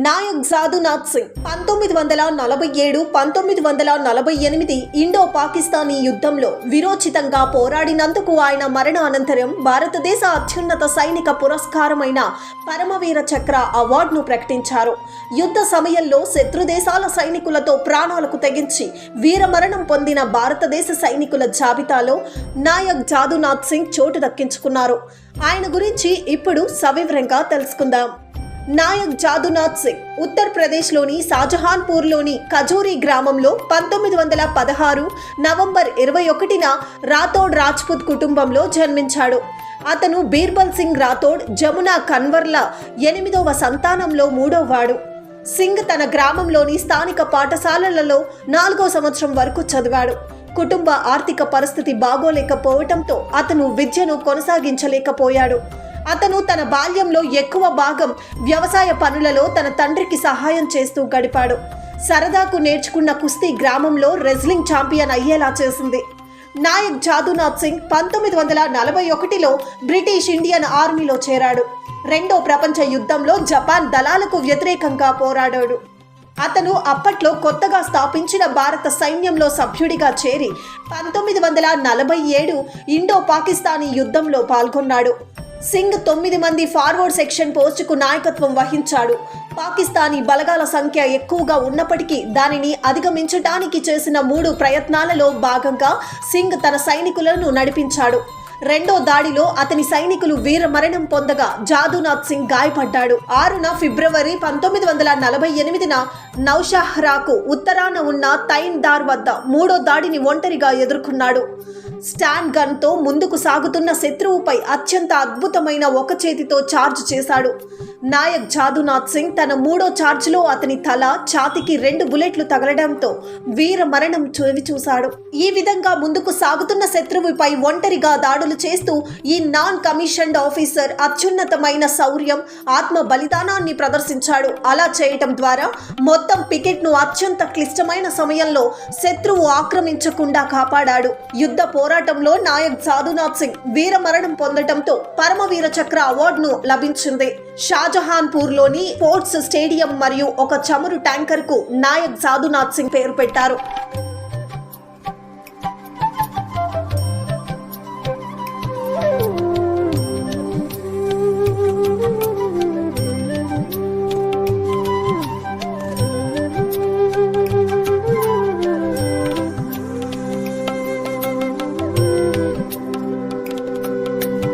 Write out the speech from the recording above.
Naik Jadunath Singh 1947-1948 Indo Pakistani యుద్ధంలో విరోచితంగా పోరాడినందుకు ఆయన మరణానంతరం భారతదేశ అత్యున్నత సైనిక పురస్కారమైన పరమవీర చక్ర అవార్డును ప్రకటించారు. యుద్ధ సమయంలో శత్రుదేశాల సైనికులతో ప్రాణాలకు తెగించి వీరమరణం పొందిన భారతదేశ సైనికుల జాబితాలో నాయక్ జాదునాథ్ సింగ్ చోటు దక్కించుకున్నారు. ఆయన గురించి ఇప్పుడు సవివరంగా తెలుసుకుందాం. నాయక్ జాదునాథ్ సింగ్ ఉత్తరప్రదేశ్లోని షాజహాన్పూర్లోని ఖజూరీ గ్రామంలో 1916 నవంబర్ 21న రాథోడ్ రాజ్పుత్ కుటుంబంలో జన్మించాడు. అతను బీర్బల్ సింగ్ రాథోడ్, జమునా కన్వర్ల 8వ సంతానంలో 3వ వాడు. సింగ్ తన గ్రామంలోని స్థానిక పాఠశాలలలో 4వ సంవత్సరం వరకు చదివాడు. కుటుంబ ఆర్థిక పరిస్థితి బాగోలేకపోవటంతో అతను విద్యను కొనసాగించలేకపోయాడు. అతను తన బాల్యంలో ఎక్కువ భాగం వ్యవసాయ పనులలో తన తండ్రికి సహాయం చేస్తూ గడిపాడు. సరదాకు నేర్చుకున్న కుస్తీ గ్రామంలో రెజ్లింగ్ ఛాంపియన్ అయ్యేలా చేసింది. నాయక్ జాదునాథ్ సింగ్ 1941లో బ్రిటిష్ ఇండియన్ ఆర్మీలో చేరాడు. రెండో ప్రపంచ యుద్ధంలో జపాన్ దళాలకు వ్యతిరేకంగా పోరాడాడు. అతను అప్పట్లో కొత్తగా స్థాపించిన భారత సైన్యంలో సభ్యుడిగా చేరి 1947 ఇండో పాకిస్తానీ యుద్ధంలో పాల్గొన్నాడు. సింగ్ 9 మంది ఫార్వర్డ్ సెక్షన్ పోస్టుకు నాయకత్వం వహించాడు. పాకిస్తానీ బలగాల సంఖ్య ఎక్కువగా ఉన్నప్పటికీ దానిని అధిగమించడానికి చేసిన 3 ప్రయత్నాలలో భాగంగా సింగ్ తన సైనికులను నడిపించాడు. రెండో దాడిలో అతని సైనికులు వీరమరణం పొందగా జాదునాథ్ సింగ్ గాయపడ్డాడు. 6న ఫిబ్రవరి 1948న నౌషాహ్రాకు ఉత్తరాన ఉన్న తైన్ దార్ వద్ద 3వ దాడిని ఒంటరిగా ఎదుర్కొన్నాడు. స్టాండ్ గన్తో ముందుకు సాగుతున్న శత్రువుపై అత్యంత అద్భుతమైన ఒక చేతితో ఛార్జ్ చేశాడు. నాయక్ జాదునాథ్ సింగ్ తన 3వ ఛార్జ్లో అతని తల, ఛాతికి 2 బుల్లెట్లు తగలడంతో వీర మరణం చూశాడు. ఈ విధంగా ముందుకు సాగుతున్న శత్రువుపై ఒంటరిగా దాడులు చేస్తూ ఈ నాన్ కమిషన్డ్ ఆఫీసర్ అత్యున్నతమైన శౌర్యం, ఆత్మ బలిదానాన్ని ప్రదర్శించాడు. అలా చేయటం ద్వారా మొత్తం పికెట్ను అత్యంత క్లిష్టమైన సమయంలో శత్రువు ఆక్రమించకుండా కాపాడాడు. యుద్ధ పోరాటంలో నాయక్ జాదునాథ్ సింగ్ వీరమరణం పొందడంతో పరమవీర చక్ర అవార్డును లభించింది. షాజహాన్పూర్లోని స్పోర్ట్స్ స్టేడియం మరియు ఒక చమురు ట్యాంకర్కు నాయక్ జాదునాథ్ సింగ్ పేరు పెట్టారు.